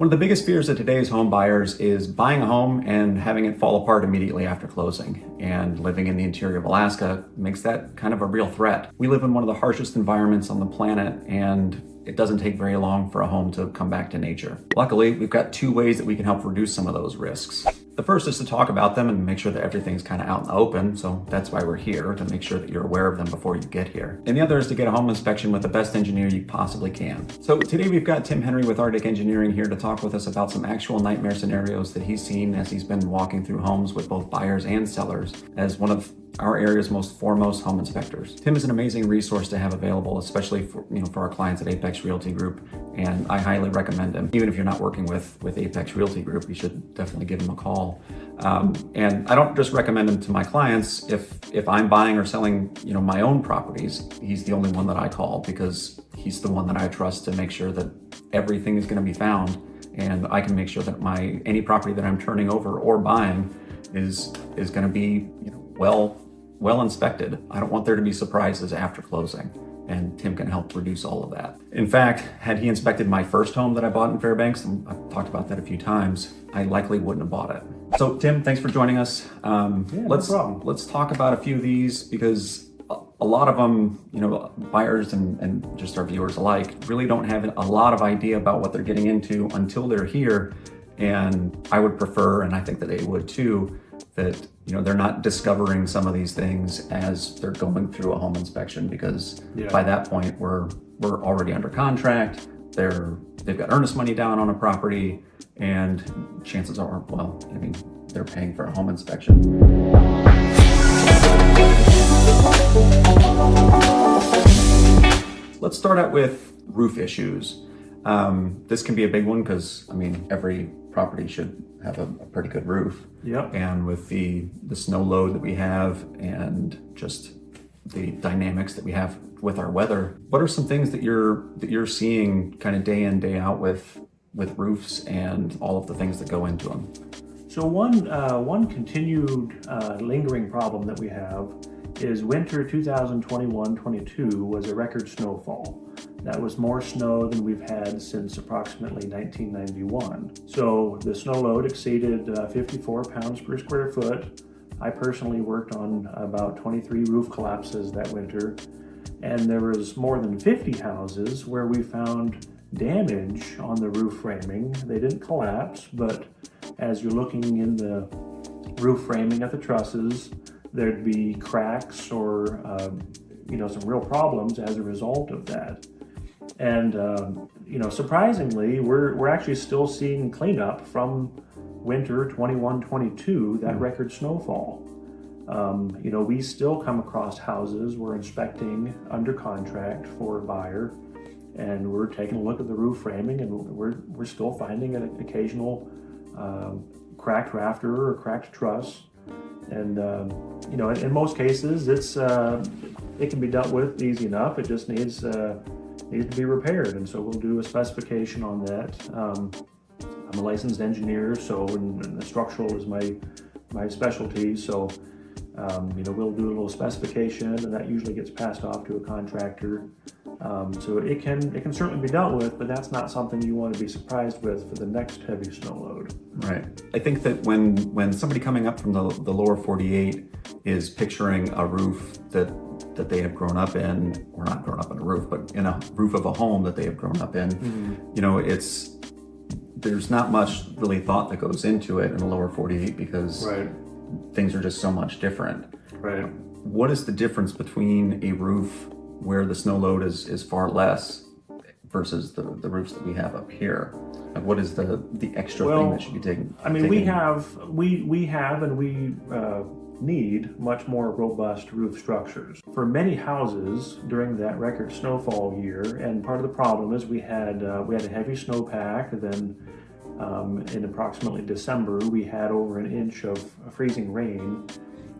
One of the biggest fears of today's home buyers is buying a home and having it fall apart immediately after closing. And living in the interior of Alaska makes that kind of a real threat. We live in one of the harshest environments on the planet, and it doesn't take very long for a home to come back to nature. Luckily, we've got two ways that we can help reduce some of those risks. The first is to talk about them and make sure that everything's kind of out in the open, so that's why we're here, to make sure that you're aware of them before you get here. And the other is to get a home inspection with the best engineer you possibly can. So today we've got Tim Henry with Arctic Engineering here to talk with us about some actual nightmare scenarios that he's seen as he's been walking through homes with both buyers and sellers as one of our area's most foremost home inspectors. Tim is an amazing resource to have available, especially for our clients at Apex Realty Group, and I highly recommend him. Even if you're not working with Apex Realty Group, you should definitely give him a call. And I don't just recommend him to my clients. If I'm buying or selling, my own properties, he's the only one that I call because he's the one that I trust to make sure that everything is going to be found, and I can make sure that any property that I'm turning over or buying is going to be well inspected. I don't want there to be surprises after closing, and Tim can help reduce all of that. In fact, had he inspected my first home that I bought in Fairbanks, and I've talked about that a few times, I likely wouldn't have bought it. So Tim, thanks for joining us. No problem. Let's talk about a few of these, because a lot of them, buyers and just our viewers alike really don't have a lot of idea about what they're getting into until they're here. And I would prefer, and I think that they would too, that they're not discovering some of these things as they're going through a home inspection, because by that point we're already under contract. They've got earnest money down on a property, and chances are, they're paying for a home inspection. Let's start out with roof issues. This can be a big one because every property should have a pretty good roof. Yep. And with the snow load that we have and just the dynamics that we have with our weather, what are some things that you're seeing kind of day in, day out with roofs and all of the things that go into them? So one continued lingering problem that we have is winter 2021-22 was a record snowfall. That was more snow than we've had since approximately 1991. So the snow load exceeded 54 pounds per square foot. I personally worked on about 23 roof collapses that winter, and there was more than 50 houses where we found damage on the roof framing. They didn't collapse, but as you're looking in the roof framing at the trusses, there'd be cracks or some real problems as a result of that. And surprisingly, we're actually still seeing cleanup from winter 21-22, that record snowfall. We still come across houses we're inspecting under contract for a buyer, and we're taking a look at the roof framing, and we're still finding an occasional cracked rafter or cracked truss. And in most cases, it can be dealt with easy enough. It just needs to be repaired, and so we'll do a specification on that. I'm a licensed engineer, so and the structural is my specialty. So we'll do a little specification, and that usually gets passed off to a contractor. So it can certainly be dealt with, but that's not something you want to be surprised with for the next heavy snow load. Right. I think that when somebody coming up from the lower 48 is picturing a roof that they have grown up in, or not grown up in a roof, but in a roof of a home that they have grown up in, there's not much really thought that goes into it in the lower 48 because things are just so much different. Right. What is the difference between a roof where the snow load is far less versus the roofs that we have up here? Like, what is the extra thing that should be taken? We need much more robust roof structures. For many houses during that record snowfall year, and part of the problem is we had a heavy snowpack. Then in approximately December, we had over an inch of freezing rain.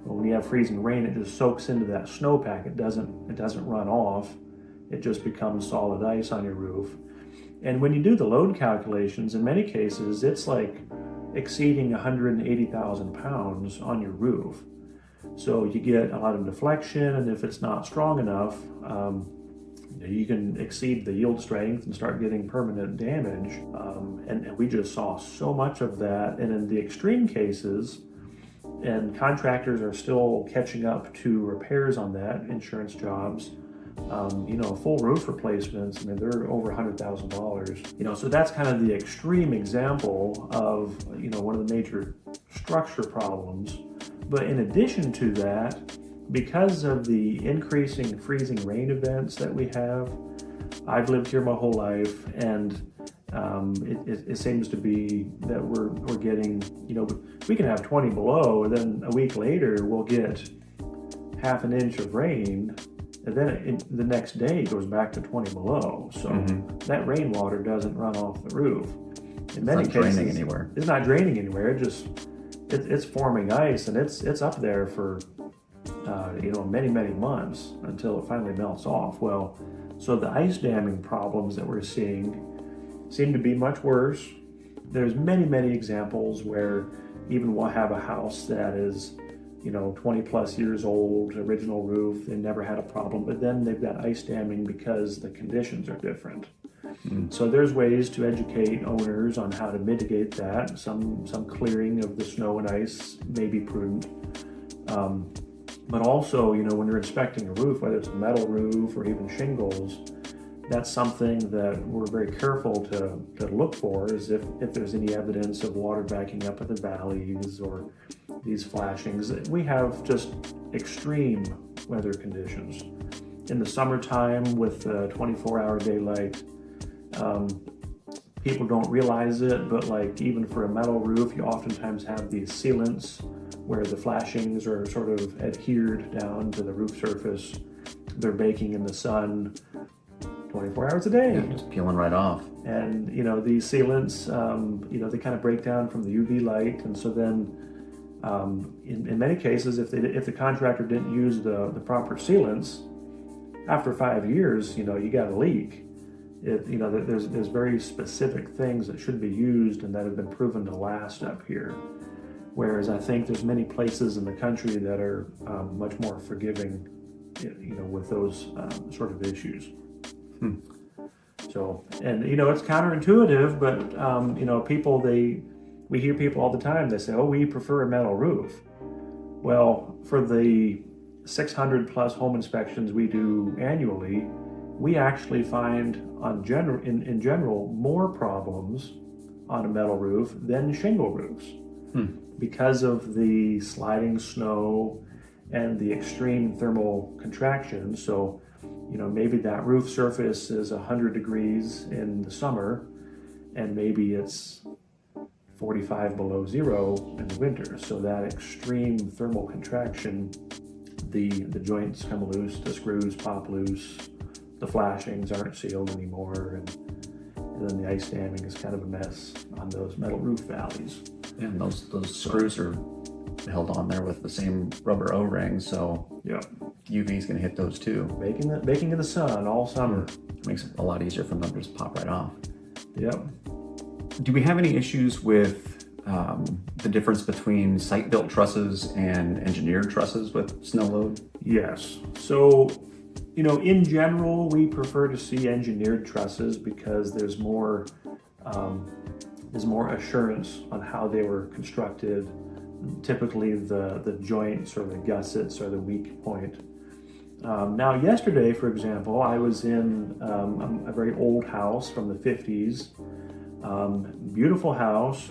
When you have freezing rain, it just soaks into that snowpack. It doesn't run off. It just becomes solid ice on your roof. And when you do the load calculations, in many cases, it's like exceeding 180,000 pounds on your roof. So you get a lot of deflection, and if it's not strong enough, you can exceed the yield strength and start getting permanent damage. And we just saw so much of that. And in the extreme cases, and contractors are still catching up to repairs on that, insurance jobs, full roof replacements, I mean, they're over $100,000. So that's kind of the extreme example of, one of the major structure problems. But in addition to that, because of the increasing freezing rain events that we have, I've lived here my whole life, and it seems to be that we're getting, we can have 20 below, and then a week later we'll get half an inch of rain, and then the next day it goes back to 20 below. So that rainwater doesn't run off the roof. In many cases, draining anywhere. It's not draining anywhere. It's forming ice, and it's up there for many months until it finally melts off. Well, so the ice damming problems that we're seeing seem to be much worse. There's many examples where even we'll have a house that is 20 plus years old, original roof, they never had a problem, but then they've got ice damming because the conditions are different. So there's ways to educate owners on how to mitigate that. Some clearing of the snow and ice may be prudent. But also, when you're inspecting a roof, whether it's a metal roof or even shingles, that's something that we're very careful to look for, is if there's any evidence of water backing up at the valleys or these flashings. We have just extreme weather conditions. In the summertime with 24-hour daylight, people don't realize it, but like even for a metal roof, you oftentimes have these sealants where the flashings are sort of adhered down to the roof surface. They're baking in the sun 24 hours a day. Yeah, just peeling right off. And, these sealants, they kind of break down from the UV light. And so then, in many cases, if the contractor didn't use the proper sealants, after 5 years, you got a leak. There's very specific things that should be used and that have been proven to last up here. Whereas I think there's many places in the country that are much more forgiving, with those sort of issues. So, and it's counterintuitive, but we hear people all the time, they say, oh, we prefer a metal roof. Well, for the 600 plus home inspections we do annually, we actually find in general more problems on a metal roof than shingle roofs because of the sliding snow and the extreme thermal contraction. So, maybe that roof surface is 100 degrees in the summer, and maybe it's 45 below zero in the winter. So that extreme thermal contraction, the joints come loose, the screws pop loose, the flashings aren't sealed anymore, and then the ice damming is kind of a mess on those metal roof valleys. Yeah, and those screws are held on there with the same rubber O-rings, so UV's gonna hit those too. Baking in the sun all summer. Makes it a lot easier for them to just pop right off. Yep. Do we have any issues with the difference between site-built trusses and engineered trusses with snow load? Yes. So, in general, we prefer to see engineered trusses because there's more assurance on how they were constructed. Typically, the joints or the gussets are the weak point. Now, yesterday, for example, I was in a very old house from the 50s. Beautiful house.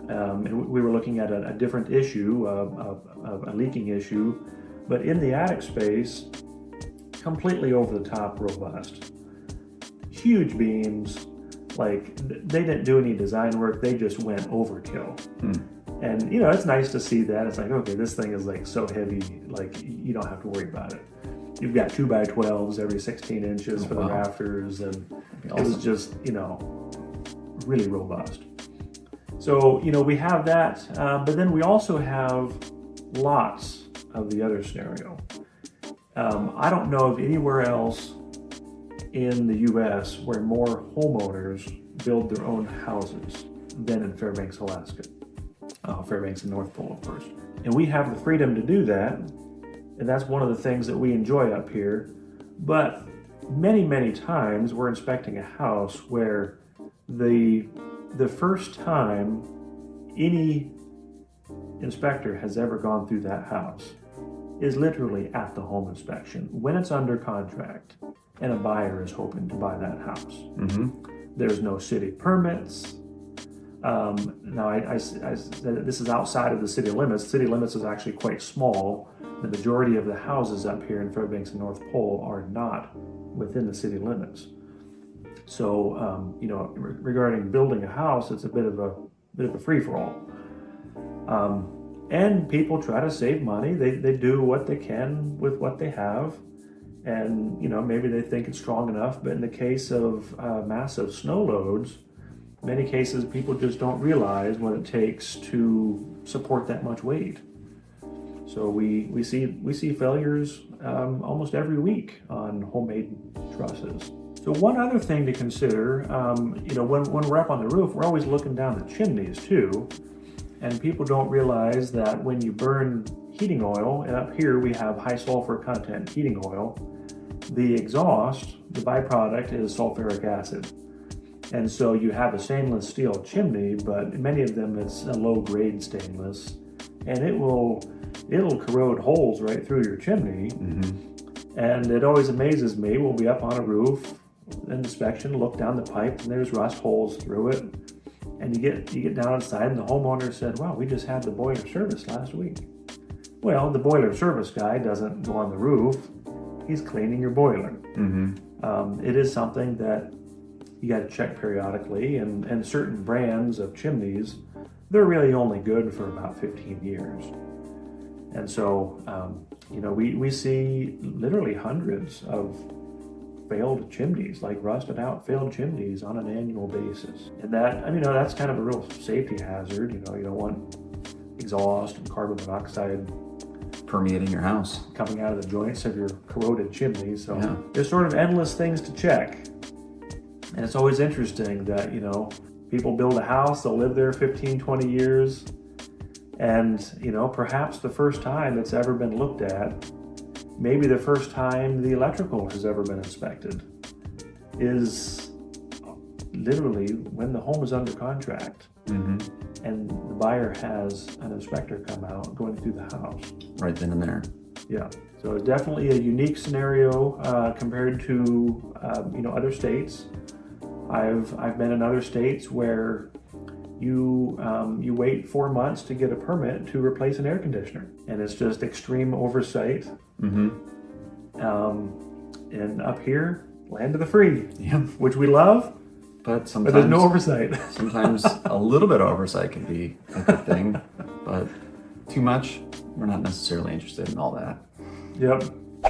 And we were looking at a different issue, a leaking issue, but in the attic space, completely over the top robust. Huge beams, like they didn't do any design work, they just went overkill. And it's nice to see that. It's like, okay, this thing is like so heavy, like you don't have to worry about it. You've got 2x12s every 16 inches for the rafters, and it was just, really robust. So, we have that, but then we also have lots of the other scenario. I don't know of anywhere else in the U.S. where more homeowners build their own houses than in Fairbanks, Alaska. Fairbanks and North Pole, of course. And we have the freedom to do that, and that's one of the things that we enjoy up here. But many times we're inspecting a house where the first time any inspector has ever gone through that house is literally at the home inspection when it's under contract and a buyer is hoping to buy that house. There's no city permits. Now, I said this is outside of the city limits. City limits is actually quite small. The majority of the houses up here in Fairbanks and North Pole are not within the city limits. So, regarding building a house, it's a bit of a free-for-all. And people try to save money. They do what they can with what they have. And, maybe they think it's strong enough. But in the case of massive snow loads, many cases people just don't realize what it takes to support that much weight. So we see failures almost every week on homemade trusses. So one other thing to consider, when we're up on the roof, we're always looking down the chimneys too. And people don't realize that when you burn heating oil, and up here we have high sulfur content heating oil, the exhaust, the byproduct is sulfuric acid. And so you have a stainless steel chimney, but many of them it's a low grade stainless, and it'll corrode holes right through your chimney. And it always amazes me, we'll be up on a roof, inspection, look down the pipe, and there's rust holes through it. And you get down inside, and the homeowner said, "Wow, we just had the boiler service last week." Well, the boiler service guy doesn't go on the roof; he's cleaning your boiler. It is something that you got to check periodically, and certain brands of chimneys, they're really only good for about 15 years. And so, we see literally hundreds of failed chimneys, like rusted out failed chimneys on an annual basis. And that, that's kind of a real safety hazard. You don't want exhaust and carbon monoxide permeating your house, coming out of the joints of your corroded chimney. So there's sort of endless things to check. And it's always interesting that, people build a house, they'll live there 15, 20 years. And, perhaps the first time it's ever been looked at, maybe the first time the electrical has ever been inspected, is literally when the home is under contract. And the buyer has an inspector come out going through the house. Right then and there. Yeah. So it's definitely a unique scenario compared to, other states. I've been in other states where you wait 4 months to get a permit to replace an air conditioner, and it's just extreme oversight. And up here, land of the free, which we love, but sometimes there's no oversight. Sometimes a little bit of oversight can be a good thing, but too much, we're not necessarily interested in all that.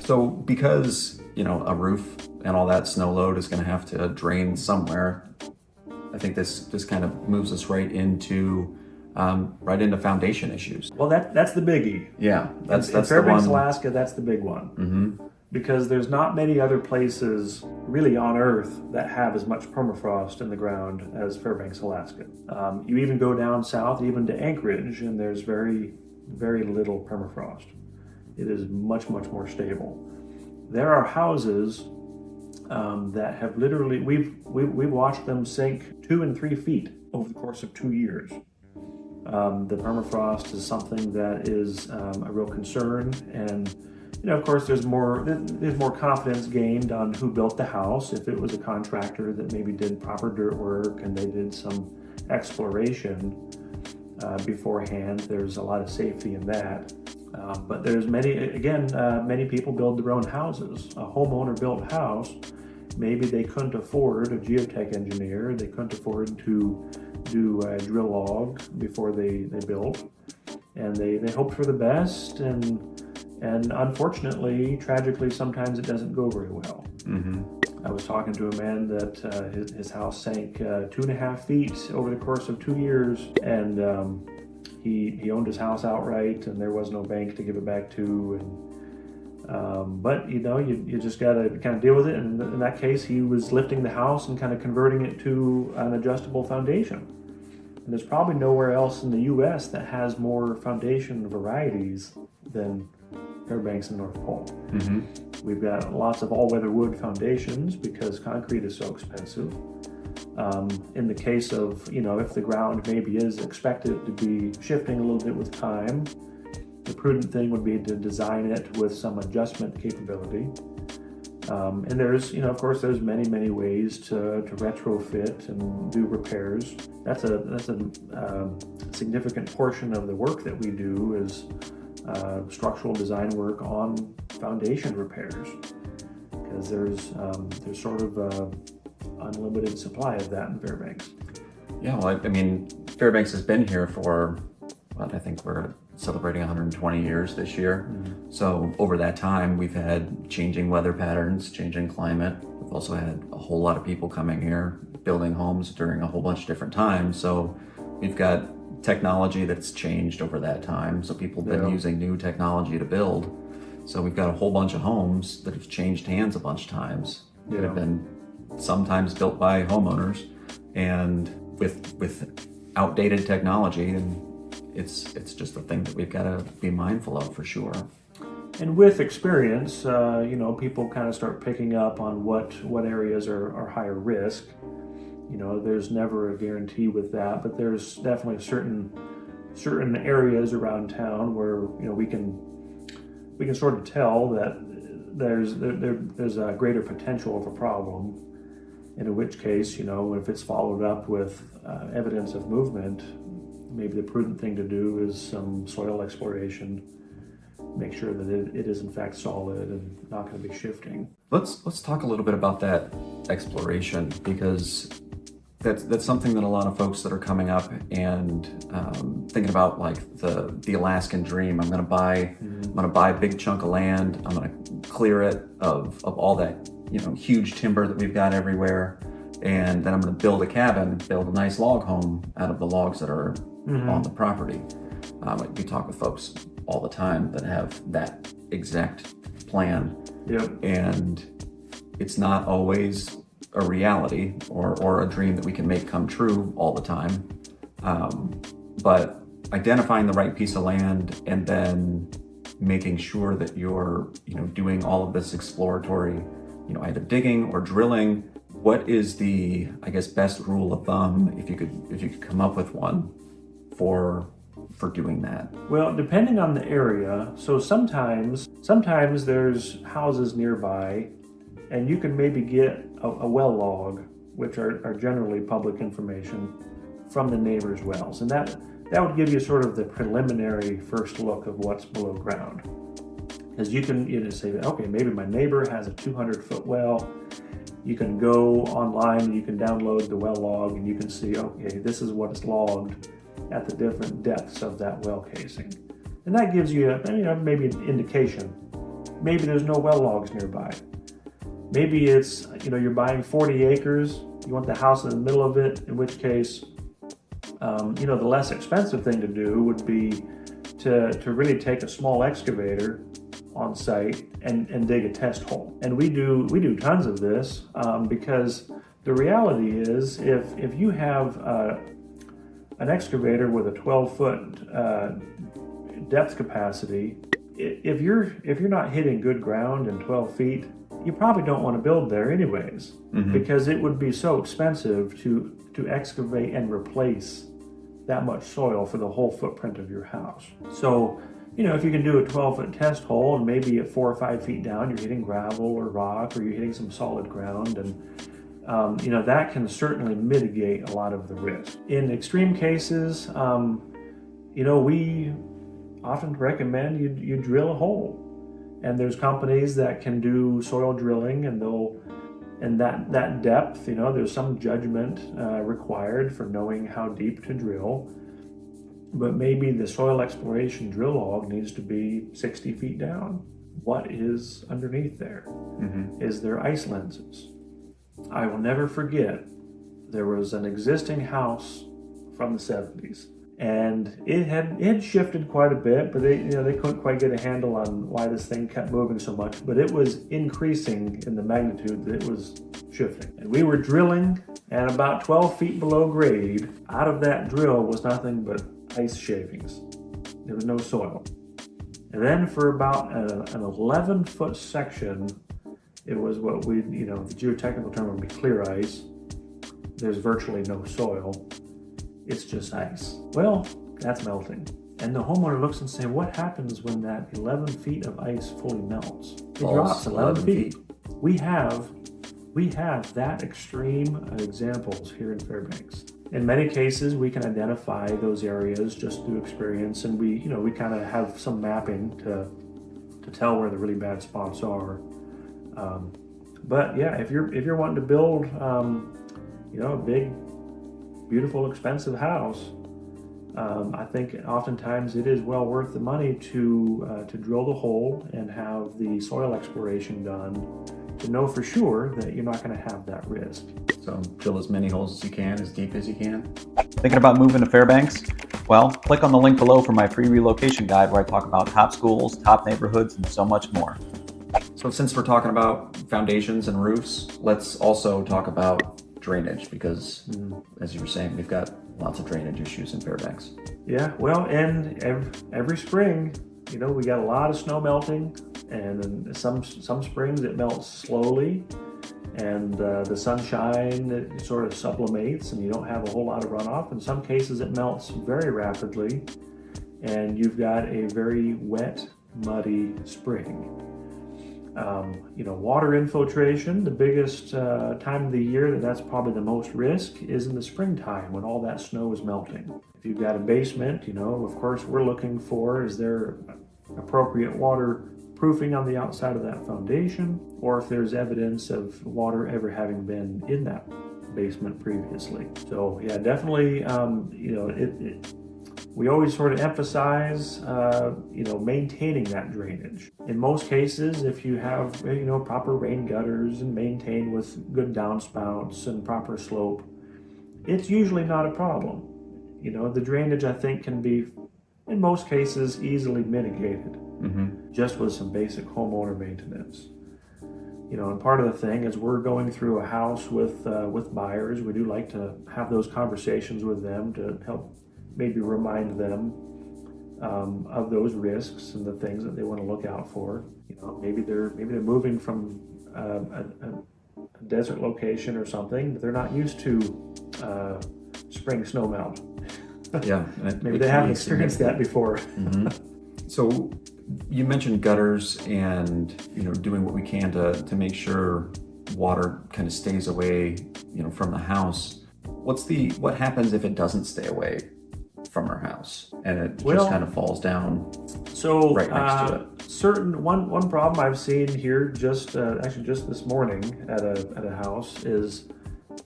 So because a roof and all that snow load is going to have to drain somewhere, I think this kind of moves us right into foundation issues. Well, that's the biggie. Yeah, that's in Fairbanks, the one. Alaska, that's the big one. Because there's not many other places really on Earth that have as much permafrost in the ground as Fairbanks, Alaska. You even go down south, even to Anchorage, and there's very, very little permafrost. It is much more stable. There are houses that have literally, we've watched them sink 2 and 3 feet over the course of 2 years. The permafrost is something that is a real concern, and of course there's more confidence gained on who built the house. If it was a contractor that maybe did proper dirt work and they did some exploration beforehand, there's a lot of safety in that. But there's many people build their own houses. A homeowner built house, maybe they couldn't afford a geotech engineer, they couldn't afford to do a drill log before they built, and they hoped for the best, and unfortunately, tragically, sometimes it doesn't go very well. I was talking to a man that his house sank 2.5 feet over the course of 2 years, and he owned his house outright, and there was no bank to give it back to. But you just got to kind of deal with it. And in that case, he was lifting the house and kind of converting it to an adjustable foundation. And there's probably nowhere else in the U.S. that has more foundation varieties than Fairbanks and North Pole. Mm-hmm. We've got lots of all-weather wood foundations because concrete is so expensive. In the case of, if the ground maybe is expected to be shifting a little bit with time, the prudent thing would be to design it with some adjustment capability. And there's, of course, there's many ways to retrofit and do repairs. That's a significant portion of the work that we do is structural design work on foundation repairs, because there's sort of a unlimited supply of that in Fairbanks. Yeah, well, I mean, Fairbanks has been here for, I think we're celebrating 120 years this year. Mm-hmm. So over that time, we've had changing weather patterns, changing climate. We've also had a whole lot of people coming here, building homes during a whole bunch of different times. So we've got technology that's changed over that time. So people have been using new technology to build. So we've got a whole bunch of homes that have changed hands a bunch of times. That have been sometimes built by homeowners and with outdated technology, and it's just a thing that we've got to be mindful of for sure. And with experience, people kind of start picking up on what areas are higher risk. There's never a guarantee with that, but there's definitely certain areas around town where we can sort of tell that there's a greater potential of a problem. In which case, if it's followed up with evidence of movement, maybe the prudent thing to do is some soil exploration, make sure that it is in fact solid and not going to be shifting. Let's talk a little bit about that exploration, because that's something that a lot of folks that are coming up and thinking about, like the Alaskan dream. I'm going to buy a big chunk of land. I'm going to clear it of all that huge timber that we've got everywhere, and then I'm going to build a cabin, build a nice log home out of the logs that are on the property. We talk with folks all the time that have that exact plan. Yep. And it's not always a reality or a dream that we can make come true all the time. But identifying the right piece of land and then making sure that you're doing all of this exploratory, either digging or drilling. What is the, I guess, best rule of thumb, if you could come up with one, for doing that? Well, depending on the area, so sometimes there's houses nearby, and you can maybe get a well log, which are generally public information, from the neighbor's wells, and that would give you sort of the preliminary first look of what's below ground. As you can say that, okay, maybe my neighbor has a 200-foot well. You can go online and you can download the well log, and you can see, okay, this is what is logged at the different depths of that well casing. And that gives you maybe an indication. Maybe there's no well logs nearby. Maybe it's, you're buying 40 acres, you want the house in the middle of it, in which case, the less expensive thing to do would be to really take a small excavator on site and dig a test hole. And we do tons of this because the reality is if you have an excavator with a 12-foot depth capacity, if you're not hitting good ground in 12 feet, you probably don't want to build there anyways, because it would be so expensive to excavate and replace that much soil for the whole footprint of your house. So, if you can do a 12-foot test hole and maybe at 4 or 5 feet down you're hitting gravel or rock, or you're hitting some solid ground, and that can certainly mitigate a lot of the risk. In extreme cases, we often recommend you drill a hole. And there's companies that can do soil drilling, and that depth, there's some judgment required for knowing how deep to drill. But maybe the soil exploration drill log needs to be 60 feet down. What is underneath there? Is there ice lenses? I will never forget, there was an existing house from the 70s. And it had shifted quite a bit, but they couldn't quite get a handle on why this thing kept moving so much. But it was increasing in the magnitude that it was shifting. And we were drilling, and about 12 feet below grade, out of that drill was nothing but ice shavings. There was no soil. And then for about an 11-foot section, it was what we, the geotechnical term would be clear ice. There's virtually no soil. It's just ice. Well, that's melting. And the homeowner looks and says, what happens when that 11 feet of ice fully melts? It drops 11 feet. We have that extreme examples here in Fairbanks. In many cases, we can identify those areas just through experience, and we kind of have some mapping to tell where the really bad spots are. But yeah, if you're wanting to build, a big, beautiful, expensive house, I think oftentimes it is well worth the money to drill the hole and have the soil exploration done to know for sure that you're not going to have that risk. So drill as many holes as you can, as deep as you can. Thinking about moving to Fairbanks? Well, click on the link below for my free relocation guide where I talk about top schools, top neighborhoods, and so much more. So since we're talking about foundations and roofs, let's also talk about drainage because, as you were saying, we've got lots of drainage issues in Fairbanks. Yeah, well, and every spring, we got a lot of snow melting, and in some springs it melts slowly, and the sunshine it sort of sublimates, and you don't have a whole lot of runoff. In some cases, it melts very rapidly, and you've got a very wet, muddy spring. Water infiltration, the biggest time of the year that's probably the most risk is in the springtime when all that snow is melting. If you've got a basement, of course we're looking for, is there appropriate waterproofing on the outside of that foundation, or if there's evidence of water ever having been in that basement previously. So yeah, definitely, we always sort of emphasize, maintaining that drainage. In most cases, if you have, proper rain gutters and maintained with good downspouts and proper slope, it's usually not a problem. The drainage, I think, can be, in most cases, easily mitigated, just with some basic homeowner maintenance. And part of the thing is we're going through a house with buyers. We do like to have those conversations with them to help maybe remind them of those risks and the things that they want to look out for. Maybe they're moving from a desert location or something, but they're not used to spring snow melt. Yeah, maybe they haven't experienced that before. So you mentioned gutters and doing what we can to make sure water kind of stays away from the house. What happens if it doesn't stay away from our house and it just kind of falls down right next to it? One problem I've seen here just this morning at a house is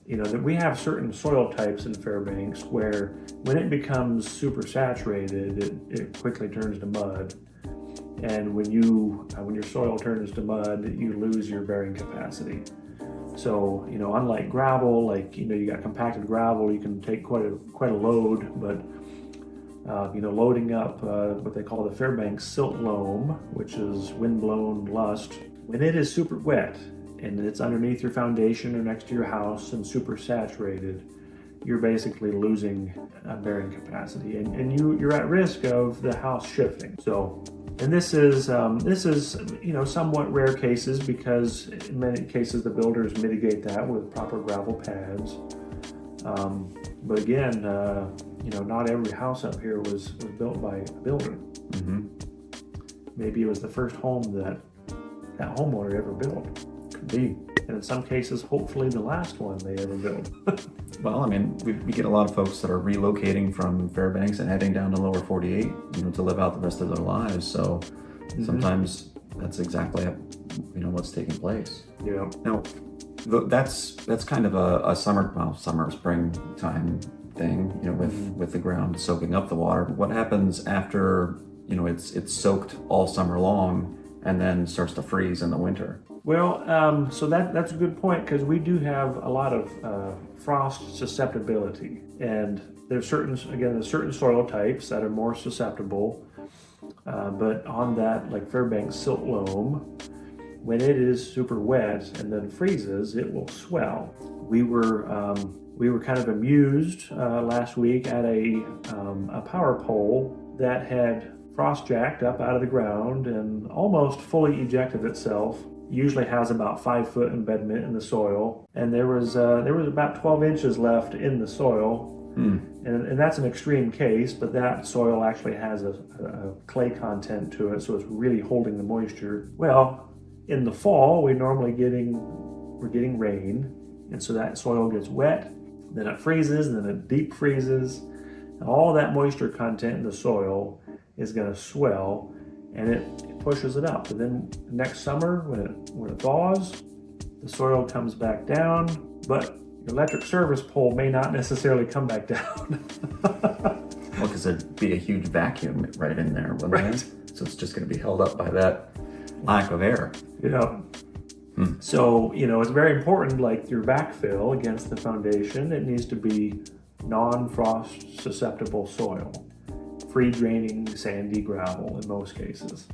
that we have certain soil types in Fairbanks where when it becomes super saturated, it quickly turns to mud. And when your soil turns to mud, you lose your bearing capacity. So, unlike gravel, you got compacted gravel, you can take quite a load, but loading up what they call the Fairbanks silt loam, which is windblown lust, when it is super wet and it's underneath your foundation or next to your house and super saturated, you're basically losing bearing capacity, and you're at risk of the house shifting. So, and this is somewhat rare cases because in many cases the builders mitigate that with proper gravel pads. But again, not every house up here was built by a builder. Maybe it was the first home that homeowner ever built. Could be. And in some cases, hopefully the last one they ever built. Well, we get a lot of folks that are relocating from Fairbanks and heading down to lower 48, to live out the rest of their lives. So sometimes that's exactly what's taking place. Yeah. Now, that's kind of a springtime thing, with the ground soaking up the water. But what happens after it's soaked all summer long and then starts to freeze in the winter? Well, so that's a good point because we do have a lot of frost susceptibility, and there's certain soil types that are more susceptible. But on that, like Fairbanks silt loam, when it is super wet and then freezes, it will swell. We were kind of amused last week at a power pole that had frost jacked up out of the ground and almost fully ejected itself. Usually has about 5 foot embedment in the soil, and there was about 12 inches left in the soil. And that's an extreme case, but that soil actually has a clay content to it, so it's really holding the moisture. Well, in the fall, we're getting rain, and so that soil gets wet, then it freezes, and then it deep freezes, and all that moisture content in the soil is going to swell, and it pushes it up. And then next summer, when it thaws, the soil comes back down, but your electric service pole may not necessarily come back down. Well, because there'd be a huge vacuum right in there, wouldn't Right. there? So it's just going to be held up by that lack of air. Yeah. So, it's very important, like your backfill against the foundation, it needs to be non-frost susceptible soil. Free draining, sandy gravel in most cases.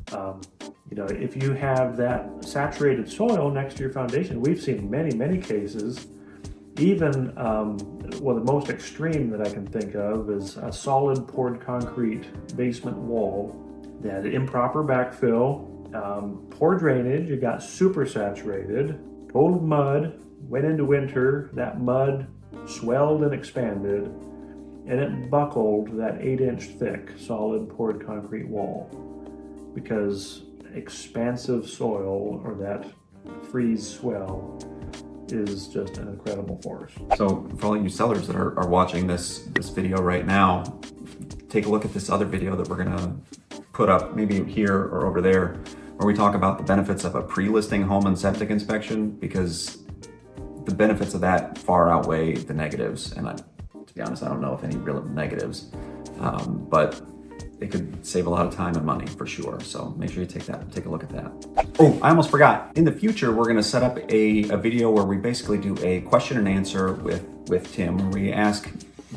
If you have that saturated soil next to your foundation, we've seen many cases. Even, the most extreme that I can think of is a solid poured concrete basement wall that had improper backfill, poor drainage, it got super saturated, full of mud, went into winter, that mud swelled and expanded, and it buckled that 8-inch thick solid poured concrete wall because expansive soil, or that freeze swell, is just an incredible force. So for all you sellers that are watching this video right now, take a look at this other video that we're gonna put up maybe here or over there, where we talk about the benefits of a pre-listing home and septic inspection, because the benefits of that far outweigh the negatives. And to be honest, I don't know if any real negatives, but it could save a lot of time and money for sure. So make sure you take a look at that. Oh, I almost forgot. In the future, we're gonna set up a video where we basically do a question and answer with Tim, where we ask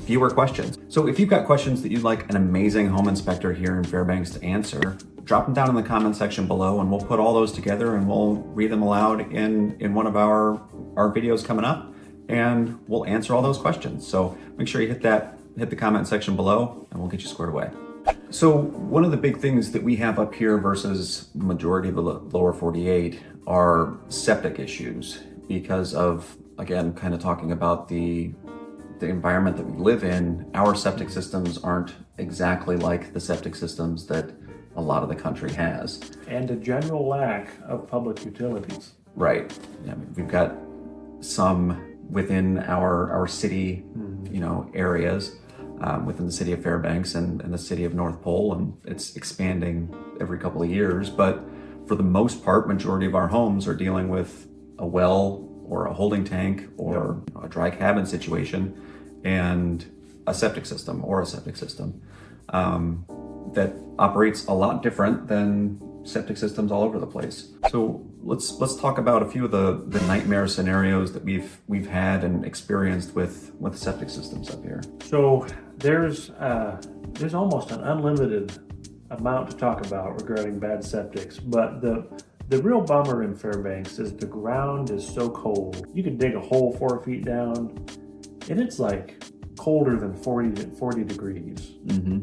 viewer questions. So if you've got questions that you'd like an amazing home inspector here in Fairbanks to answer, drop them down in the comment section below, and we'll put all those together and we'll read them aloud in one of our videos coming up, and we'll answer all those questions. So make sure you hit the comment section below, and we'll get you squared away. So one of the big things that we have up here versus the majority of the lower 48 are septic issues, because of, again, kind of talking about the environment that we live in. Our septic systems aren't exactly like the septic systems that a lot of the country has. And a general lack of public utilities. Right. I mean, we've got some within our city, areas, within the city of Fairbanks and the city of North Pole, and it's expanding every couple of years. But for the most part, majority of our homes are dealing with a well or a holding tank or a dry cabin situation, and a septic system that operates a lot different than septic systems all over the place. So let's talk about a few of the nightmare scenarios that we've had and experienced with septic systems up here. So there's almost an unlimited amount to talk about regarding bad septics, but the real bummer in Fairbanks is the ground is so cold. You can dig a hole 4 feet down, and it's like colder than 40 degrees.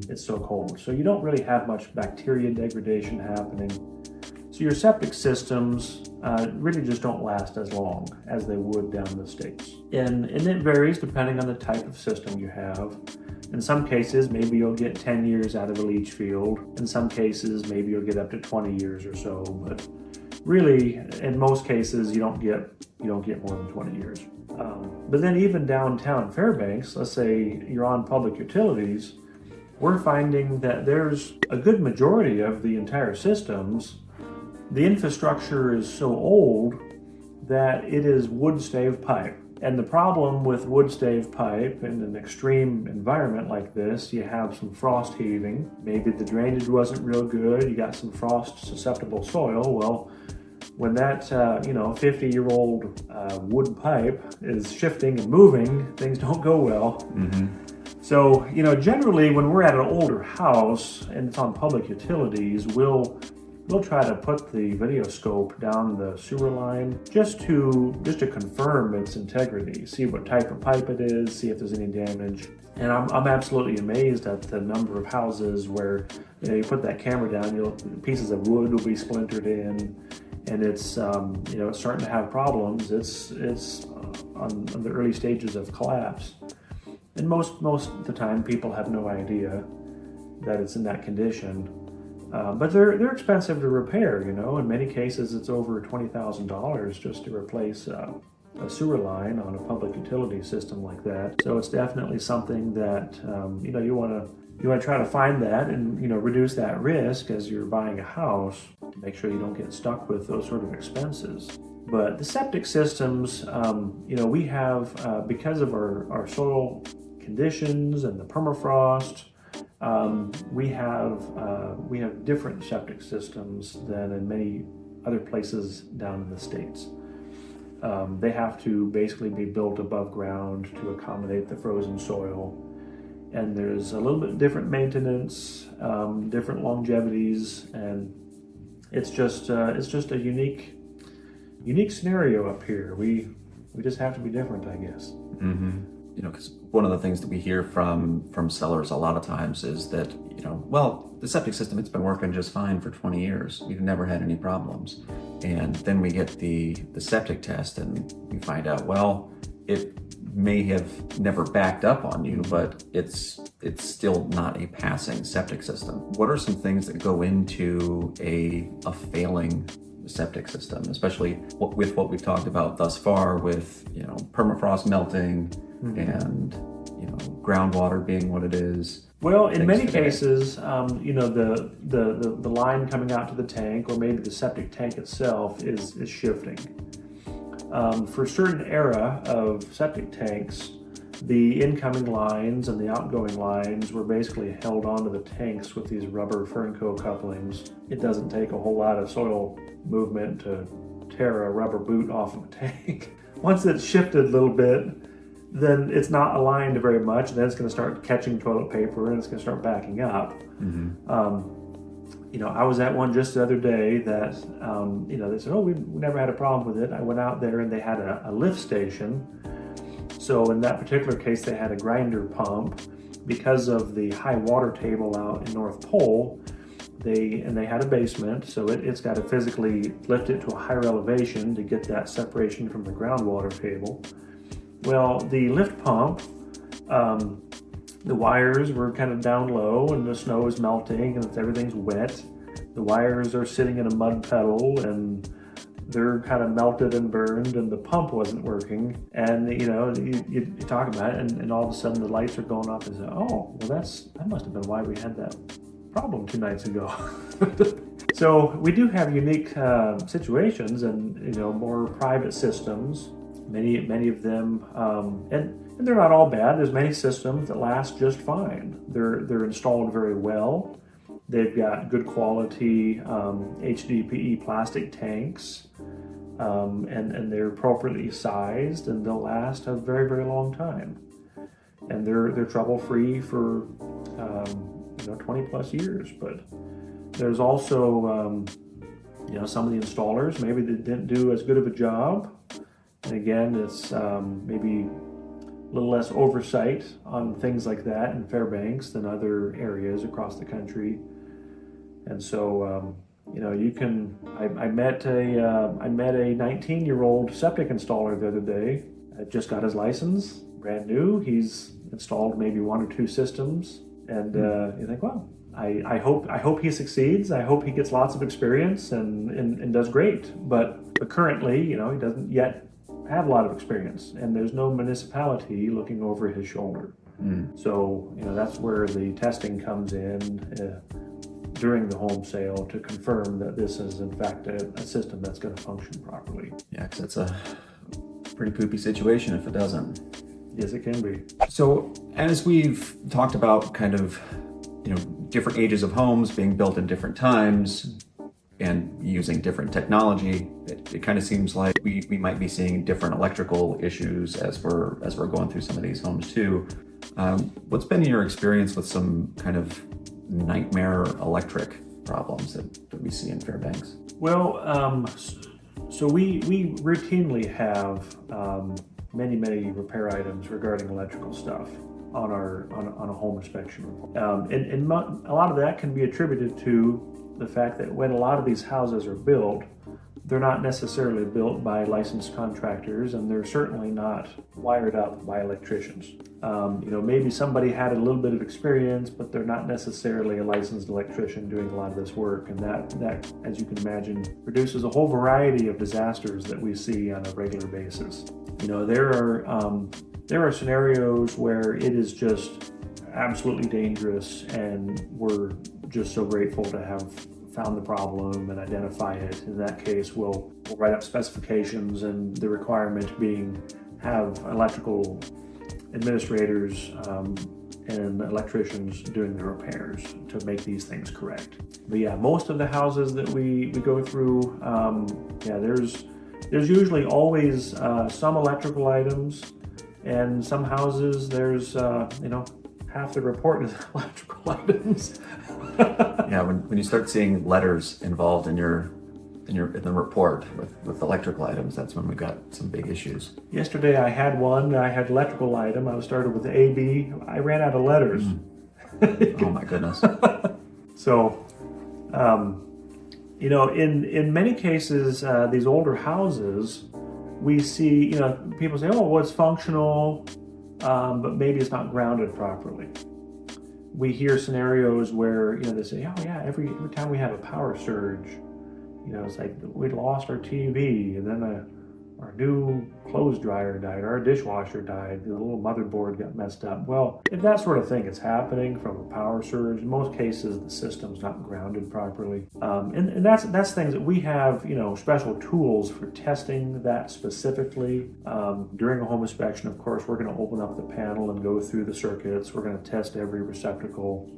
It's so cold. So you don't really have much bacteria degradation happening. So your septic systems really just don't last as long as they would down in the States. And it varies depending on the type of system you have. In some cases, maybe you'll get 10 years out of a leach field. In some cases, maybe you'll get up to 20 years or so. But really, in most cases, you don't get more than 20 years. But then even downtown Fairbanks, let's say you're on public utilities, we're finding that there's a good majority of the entire systems, the infrastructure is so old that it is wood stave pipe. And the problem with wood stave pipe in an extreme environment like this, you have some frost heaving, maybe the drainage wasn't real good, you got some frost susceptible soil. Well, when that 50-year-old wood pipe is shifting and moving, things don't go well. So, generally when we're at an older house and it's on public utilities, we'll try to put the video scope down the sewer line just to confirm its integrity, see what type of pipe it is, see if there's any damage. And I'm absolutely amazed at the number of houses where you put that camera down, pieces of wood will be splintered in, and it's it's starting to have problems. It's on the early stages of collapse, and most of the time people have no idea that it's in that condition. But they're expensive to repair. In many cases it's over $20,000 just to replace a sewer line on a public utility system like that. So it's definitely something that you want to try to find that and reduce that risk as you're buying a house to make sure you don't get stuck with those sort of expenses. But the septic systems, we have because of our soil conditions and the permafrost, we have different septic systems than in many other places down in the States. They have to basically be built above ground to accommodate the frozen soil. And there's a little bit different maintenance, different longevities, and it's just a unique scenario up here. We just have to be different, I guess. Mm-hmm. Because one of the things that we hear from sellers a lot of times is that, well, the septic system, it's been working just fine for 20 years. We've never had any problems. And then we get the septic test and we find out, well, it may have never backed up on you, but it's still not a passing septic system. What are some things that go into a failing septic system, especially with what we've talked about thus far with, permafrost melting, mm-hmm. and, groundwater being what it is? Well, in many cases, the line coming out to the tank, or maybe the septic tank itself, is shifting. For a certain era of septic tanks, the incoming lines and the outgoing lines were basically held onto the tanks with these rubber Fernco couplings. It doesn't take a whole lot of soil movement to tear a rubber boot off of a tank. Once it's shifted a little bit, then it's not aligned very much, and then it's going to start catching toilet paper and it's going to start backing up. Mm-hmm. I was at one just the other day that, they said, oh, we never had a problem with it. I went out there and they had a lift station. So in that particular case, they had a grinder pump. Because of the high water table out in North Pole, they had a basement, so it's got to physically lift it to a higher elevation to get that separation from the groundwater table. Well, the lift pump, the wires were kind of down low and the snow is melting and everything's wet. The wires are sitting in a mud puddle and they're kind of melted and burned, and the pump wasn't working. And you talk about it, and all of a sudden the lights are going off, and say, oh, well that must have been why we had that problem 2 nights ago. So we do have unique situations, and more private systems. Many of them, and they're not all bad. There's many systems that last just fine. They're installed very well. They've got good quality HDPE plastic tanks, and they're appropriately sized, and they'll last a very, very long time. And they're trouble-free for 20 plus years. But there's also some of the installers, maybe they didn't do as good of a job. And again, it's maybe a little less oversight on things like that in Fairbanks than other areas across the country. And so, you can. I met a 19-year-old septic installer the other day. I just got his license, brand new. He's installed maybe 1 or 2 systems, and you think, well, I hope he succeeds. I hope he gets lots of experience and does great. But currently, he doesn't yet have a lot of experience, and there's no municipality looking over his shoulder. So that's where the testing comes in during the home sale to confirm that this is in fact a system that's going to function properly. Yeah, because it's a pretty poopy situation if it doesn't. Yes, it can be. So as we've talked about kind of different ages of homes being built in different times and using different technology, it kind of seems like we might be seeing different electrical issues as we're going through some of these homes too. What's been your experience with some kind of nightmare electric problems that we see in Fairbanks? Well, so we routinely have many repair items regarding electrical stuff. on a home inspection report. A lot of that can be attributed to the fact that when a lot of these houses are built, they're not necessarily built by licensed contractors, and they're certainly not wired up by electricians. Maybe somebody had a little bit of experience, but they're not necessarily a licensed electrician doing a lot of this work, and that, as you can imagine, produces a whole variety of disasters that we see on a regular basis. There are scenarios where it is just absolutely dangerous, and we're just so grateful to have found the problem and identify it. In that case, we'll write up specifications, and the requirement being have electrical administrators and electricians doing the repairs to make these things correct. But yeah, most of the houses that we go through, there's usually always some electrical items, and some houses there's half the report is electrical items. Yeah, when you start seeing letters involved in the report with electrical items, that's when we got some big issues. Yesterday I had electrical item. I was started with AB. I ran out of letters. Oh my goodness. So, in many cases, these older houses, we see, people say, oh, well, it's functional, but maybe it's not grounded properly. We hear scenarios where, they say, oh yeah, every time we have a power surge, it's like we lost our TV, and then our new clothes dryer died, our dishwasher died, the little motherboard got messed up. Well, if that sort of thing is happening from a power surge, in most cases the system's not grounded properly. And that's things that we have, special tools for testing that specifically. During a home inspection, of course, we're going to open up the panel and go through the circuits. We're going to test every receptacle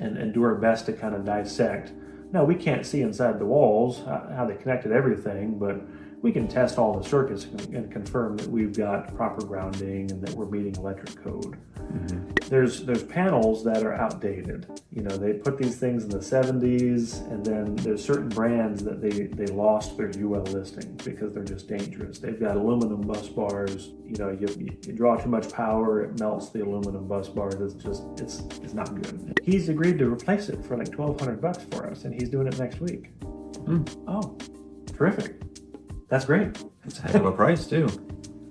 and do our best to kind of dissect. Now, we can't see inside the walls how they connected everything, but we can test all the circuits and confirm that we've got proper grounding and that we're meeting electric code. Mm-hmm. There's panels that are outdated. They put these things in the 70s, and then there's certain brands that they lost their UL listing because they're just dangerous. They've got aluminum bus bars. You draw too much power, it melts the aluminum bus bar. It's not good. He's agreed to replace it for like $1,200 for us, and he's doing it next week. Oh, terrific. That's great. It's a heck of a price too.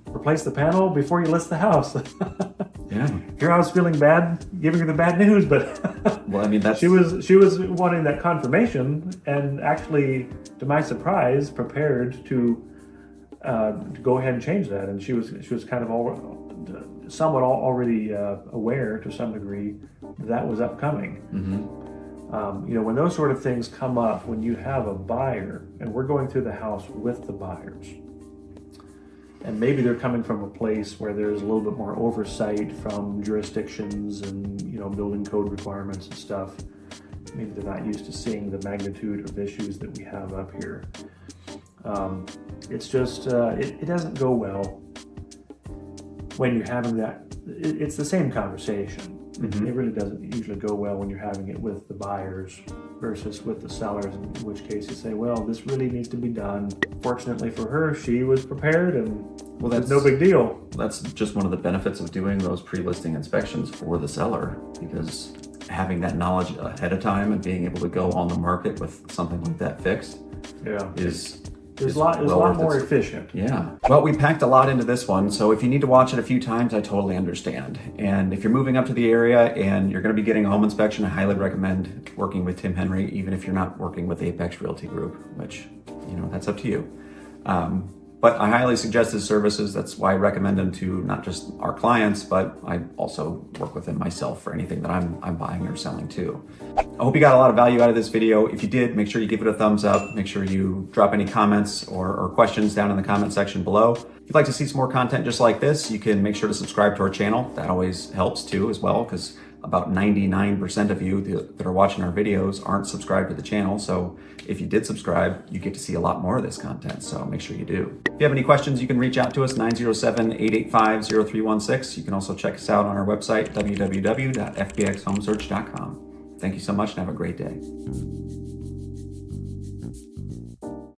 Replace the panel before you list the house. Yeah. Here I was feeling bad giving her the bad news, but well, I mean, that's... she was wanting that confirmation, and actually, to my surprise, prepared to go ahead and change that. And she was kind of somewhat already aware to some degree that was upcoming. Mm-hmm. When those sort of things come up, when you have a buyer, and we're going through the house with the buyers, and maybe they're coming from a place where there's a little bit more oversight from jurisdictions and building code requirements and stuff. Maybe they're not used to seeing the magnitude of issues that we have up here. It's just it doesn't go well when you're having that. It's the same conversation. Mm-hmm. It really doesn't usually go well when you're having it with the buyers versus with the sellers, in which case you say, well, this really needs to be done. Fortunately for her, she was prepared, and that's no big deal. That's just one of the benefits of doing those pre-listing inspections for the seller, because having that knowledge ahead of time and being able to go on the market with something like that fixed is a lot more efficient. Yeah. Well, we packed a lot into this one, so if you need to watch it a few times, I totally understand. And if you're moving up to the area and you're going to be getting a home inspection, I highly recommend working with Tim Henry, even if you're not working with Apex Realty Group, which, that's up to you. But I highly suggest his services. That's why I recommend him to not just our clients, but I also work with him myself for anything that I'm buying or selling too. I hope you got a lot of value out of this video. If you did, make sure you give it a thumbs up. Make sure you drop any comments or questions down in the comment section below. If you'd like to see some more content just like this, you can make sure to subscribe to our channel. That always helps too as well, because about 99% of you that are watching our videos aren't subscribed to the channel. So if you did subscribe, you get to see a lot more of this content. So make sure you do. If you have any questions, you can reach out to us, 907-885-0316. You can also check us out on our website, www.fbxhomesearch.com. Thank you so much and have a great day.